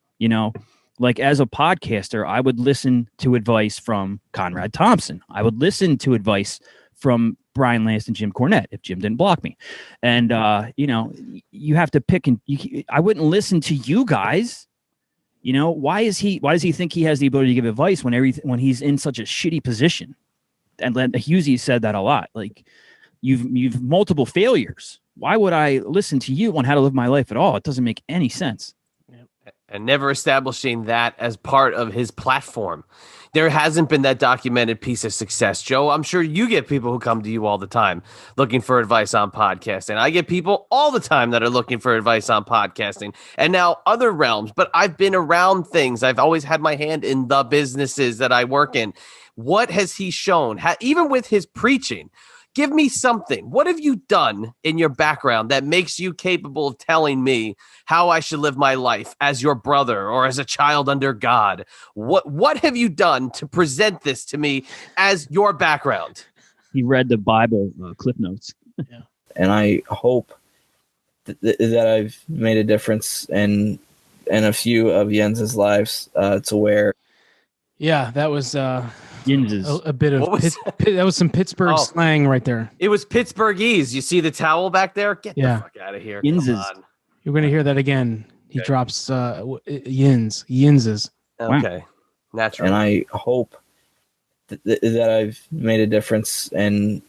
Like, as a podcaster, I would listen to advice from Conrad Thompson. I would listen to advice from Brian Last and Jim Cornette if Jim didn't block me. And, you have to pick, and I wouldn't listen to you guys. Why does he think he has the ability to give advice when he's in such a shitty position? And Husey said that a lot. Like, you've multiple failures. Why would I listen to you on how to live my life at all? It doesn't make any sense. And never establishing that as part of his platform. There hasn't been that documented piece of success. Joe, I'm sure you get people who come to you all the time looking for advice on podcasting. I get people all the time that are looking for advice on podcasting and now other realms, but I've been around things. I've always had my hand in the businesses that I work in. What has he shown? Even with his preaching, give me something. What have you done in your background that makes you capable of telling me how I should live my life as your brother or as a child under God? What have you done to present this to me as your background? He read the Bible Cliff Notes. Yeah. And I hope that I've made a difference in a few of Jens's lives to where. Yeah, that was Yinz's. A bit of that was some Pittsburgh slang right there. It was Pittsburghese. You see the towel back there? Get the fuck out of here. Yinz's. You're going to hear that again. He drops Yinz's. Okay. Wow. Natural. And I hope that I've made a difference in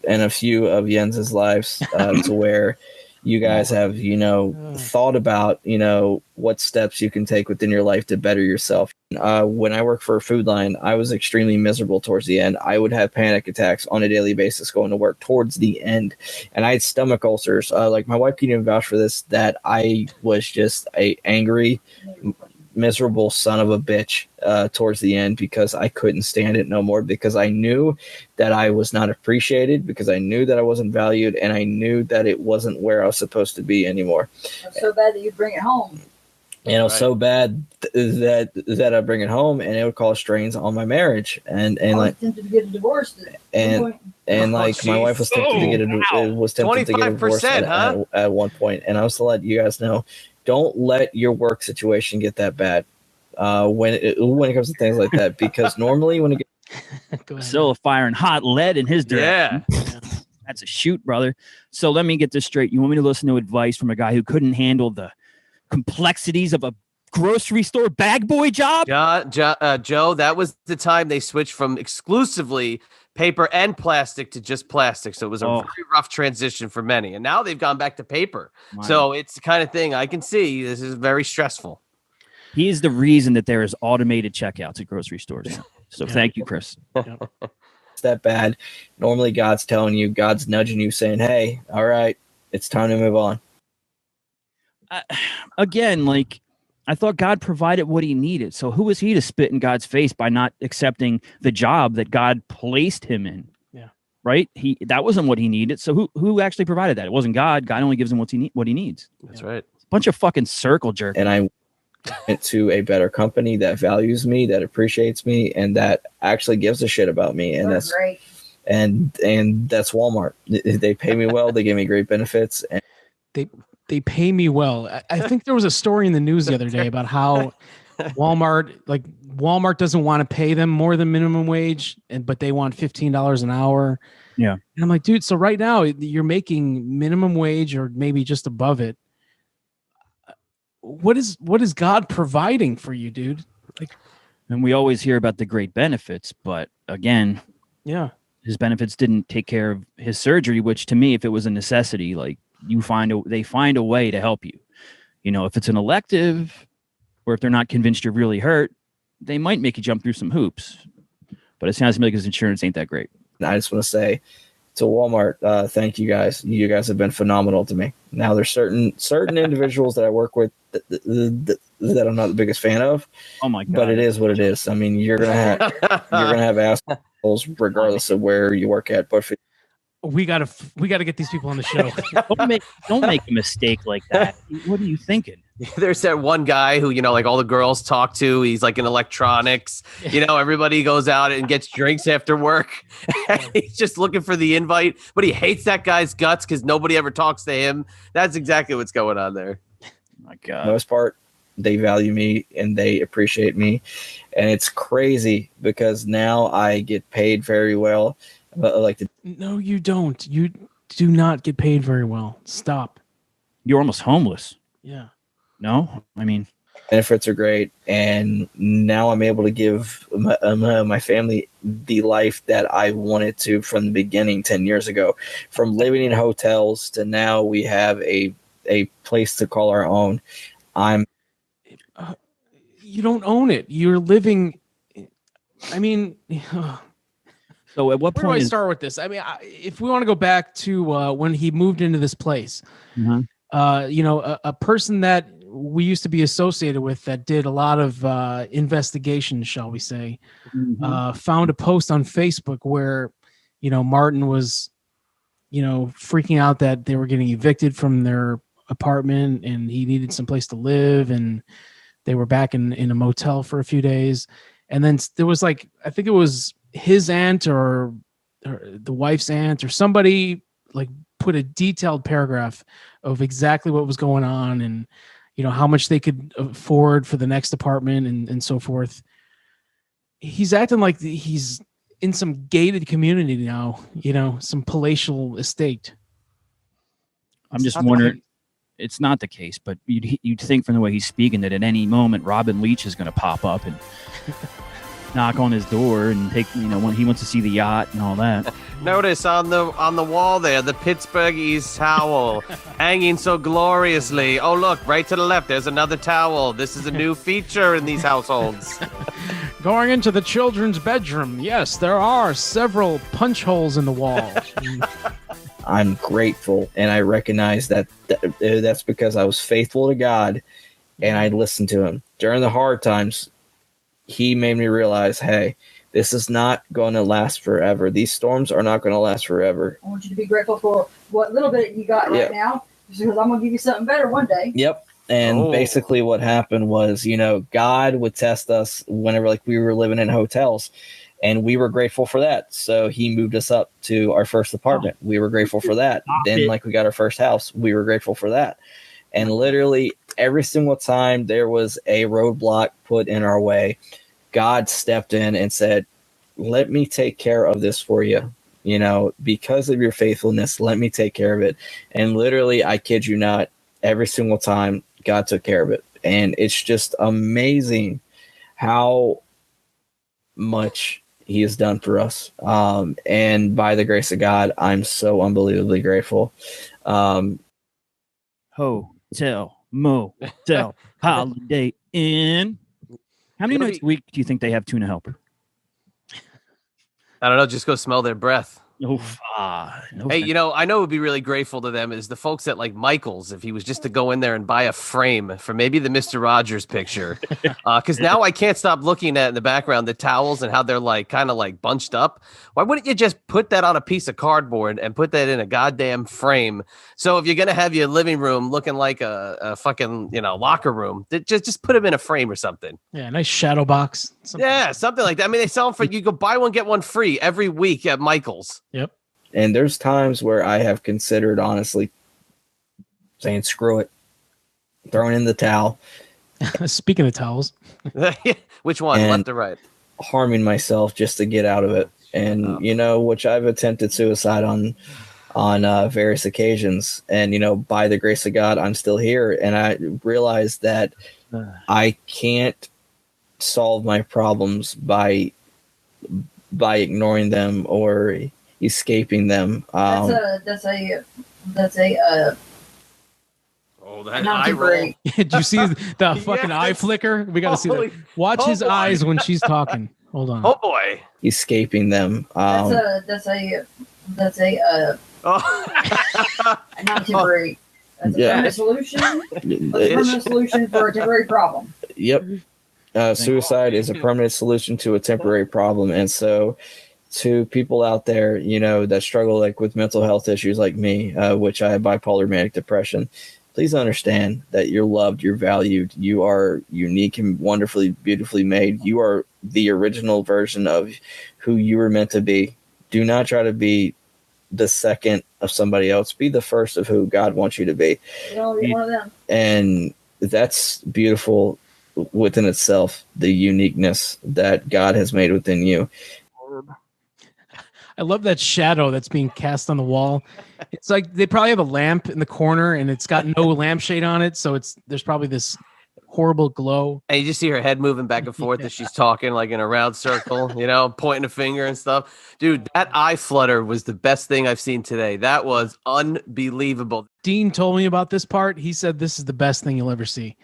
a few of Jens's lives to where you guys have, thought about, what steps you can take within your life to better yourself. When I worked for a food line, I was extremely miserable towards the end. I would have panic attacks on a daily basis going to work towards the end. And I had stomach ulcers. Like, my wife can even vouch for this, that I was just angry miserable son of a bitch towards the end, because I couldn't stand it no more, because I knew that I was not appreciated, because I knew that I wasn't valued, and I knew that it wasn't where I was supposed to be anymore. It's so bad that you bring it home. And it was so bad that I bring it home, and it would cause strains on my marriage. And I was like tempted to get a divorce. and like my wife was tempted to get a divorce 25%, at one point. And I was to let you guys know, don't let your work situation get that bad when it comes to things like that, because normally when it gets still firing hot lead in his direction. Yeah. That's a shoot, brother. So let me get this straight. You want me to listen to advice from a guy who couldn't handle the complexities of a grocery store bag boy job? Joe, that was the time they switched from exclusively paper and plastic to just plastic. So it was a very rough transition for many. And now they've gone back to paper. So it's the kind of thing I can see. This is very stressful. He is the reason that there is automated checkouts at grocery stores now. So thank you, Chris. It's that bad. Normally God's telling you, God's nudging you saying, hey, all right, it's time to move on. Again, like, I thought God provided what he needed. So who was he to spit in God's face by not accepting the job that God placed him in? Yeah. Right? That wasn't what he needed. So who actually provided that? It wasn't God. God only gives him what he needs. That's right. Bunch of fucking circle jerk. And I went to a better company that values me, that appreciates me, and that actually gives a shit about me. And that's great. And that's Walmart. They pay me well. They give me great benefits. And they pay me well. I think there was a story in the news the other day about how Walmart doesn't want to pay them more than minimum wage, but they want $15 an hour. Yeah. And I'm like, dude, so right now you're making minimum wage or maybe just above it. What is God providing for you, dude? Like, and we always hear about the great benefits, but again, yeah, his benefits didn't take care of his surgery, which to me, if it was a necessity, like they find a way to help you. You know, if it's an elective or if they're not convinced you're really hurt, they might make you jump through some hoops. But it sounds to me like his insurance ain't that great. I just want to say to Walmart, thank you guys. You guys have been phenomenal to me. Now there's certain individuals that I work with that I'm not the biggest fan of. Oh my God. But it is what it is. I mean, you're gonna have assholes regardless of where you work at. But we gotta get these people on the show. don't make a mistake like that. What are you thinking? There's that one guy who, like all the girls talk to. He's like in electronics. Everybody goes out and gets drinks after work. He's just looking for the invite, but he hates that guy's guts because nobody ever talks to him. That's exactly what's going on there. My God. For the most part, they value me and they appreciate me. And it's crazy because now I get paid very well. No, you don't. You do not get paid very well. Stop. You're almost homeless. Yeah. No, I mean, benefits are great, and now I'm able to give my family the life that I wanted to from the beginning 10 years ago. From living in hotels to now we have a place to call our own. You don't own it. You're living. I mean. So at what point do I start with this? I mean, if we want to go back to when he moved into this place, a person that we used to be associated with that did a lot of investigation, shall we say, found a post on Facebook where, Martin was, freaking out that they were getting evicted from their apartment and he needed some place to live, and they were back in a motel for a few days. And then there was I think it was his aunt or the wife's aunt or somebody put a detailed paragraph of exactly what was going on and how much they could afford for the next apartment and so forth. He's acting like he's in some gated community now, some palatial estate. I'm just wondering, it's not the case, but you'd think from the way he's speaking that at any moment Robin Leach is going to pop up and knock on his door and take, when he wants to see the yacht and all that. Notice on the wall there, the Pittsburgh East towel hanging so gloriously. Oh, look, right to the left, there's another towel. This is a new feature in these households. Going into the children's bedroom. Yes, there are several punch holes in the wall. I'm grateful, and I recognize that's because I was faithful to God and I listened to him. during the hard times, he made me realize, hey, this is not going to last forever. These storms are not going to last forever. I want you to be grateful for what little bit you got right now, because I'm going to give you something better one day. Yep. And basically what happened was, God would test us whenever like we were living in hotels, and we were grateful for that. So he moved us up to our first apartment. We were grateful for that. Then like we got our first house, we were grateful for that. And literally every single time there was a roadblock put in our way, God stepped in and said, let me take care of this for you. Because of your faithfulness, let me take care of it. And literally, I kid you not, every single time God took care of it. And it's just amazing how much he has done for us. And by the grace of God, I'm so unbelievably grateful. Hotel, motel, Holiday Inn. How many nights a week do you think they have tuna helper? I don't know. Just go smell their breath. No Hey, I know it would be really grateful to them is the folks at like Michael's, if he was just to go in there and buy a frame for maybe the Mr. Rogers picture. Because now I can't stop looking at in the background the towels and how they're like kind of like bunched up. Why wouldn't you just put that on a piece of cardboard and put that in a goddamn frame? So if you're going to have your living room looking like a fucking, locker room, just put them in a frame or something. Yeah, nice shadow box. Yeah, something like that. I mean, they sell them for, you go buy one, get one free every week at Michael's. Yep. And there's times where I have considered, honestly, saying, screw it, throwing in the towel. Speaking of towels. Which one, left or right? Harming myself just to get out of it. And, which I've attempted suicide on various occasions. And, by the grace of God, I'm still here. And I realized that I can't solve my problems by ignoring them or escaping them. That's a oh, that eye roll. Did you see the fucking eye flicker? We got to see that. Watch his eyes when she's talking. Hold on. Oh boy. Escaping them. That's a not temporary. That's a permanent solution. A permanent solution for a temporary problem. Yep. Suicide is a permanent solution to a temporary problem. And so to people out there, that struggle like with mental health issues like me, which I have bipolar manic depression, please understand that you're loved, you're valued, you are unique and wonderfully, beautifully made. You are the original version of who you were meant to be. Do not try to be the second of somebody else. Be the first of who God wants you to be. Be one of them. And that's beautiful within itself, the uniqueness that God has made within you. I love that shadow that's being cast on the wall. It's like they probably have a lamp in the corner and it's got no lampshade on it, so there's probably this horrible glow. And you just see her head moving back and forth as she's talking, like in a round circle, pointing a finger and stuff. Dude, that eye flutter was the best thing I've seen today. That was unbelievable. Dean told me about this part. He said this is the best thing you'll ever see.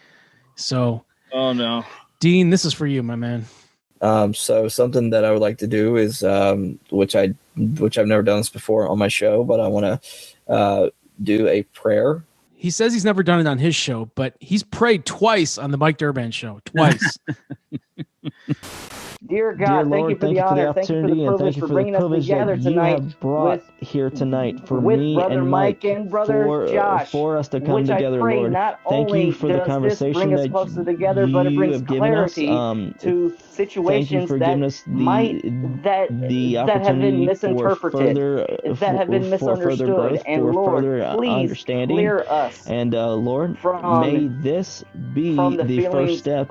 So, oh no, Dean, this is for you, my man. So something that I would like to do is, which I've never done this before on my show, but I want to do a prayer. He says he's never done it on his show, but he's prayed twice on the Mike Durban show. Twice. Dear God, thank you for the honor, thank you for the privilege for bringing us together tonight. Brought here tonight for with me brother and Mike and brother Josh, for us to come which together, I pray Lord. Not Thank only you for the does conversation this bring us that closer together, but it brings have given us. clarity to situations for that giving us that have been misinterpreted, that have been misunderstood, growth, and for Lord, further please understanding. clear us. And Lord, from may this be the first step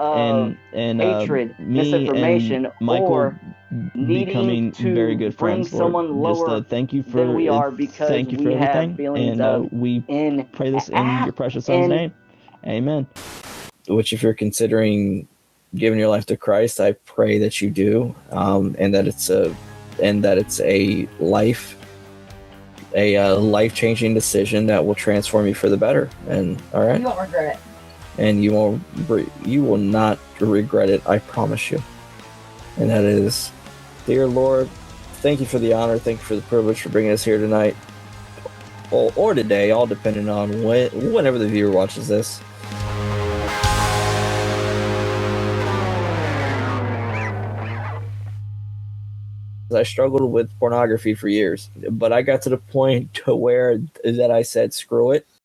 in hatred, me misinformation, and Michael or becoming to very good bring friends, Lord. someone lower Just thank you for than we are because thank you for we have everything, feelings and we pray this in your precious Son's name. Amen. Which, if you're considering giving your life to Christ, I pray that you do, and that it's a life-changing decision that will transform you for the better. And all right, You won't regret it. and you will not regret it. I promise you. And that is, dear Lord, thank you for the honor, thank you for the privilege for bringing us here tonight, or today, all depending on whenever the viewer watches this. Dear God, thank you for the honor. Thank you for the privilege for bringing us here tonight. Or today, all depending on whenever the viewer watches this. Dear Lord, thank you for the honor, thank you for the privilege for bringing us here tonight, all depending on whenever the viewer watches this. I struggled with pornography for years, but I got to the point to where that I said, screw it.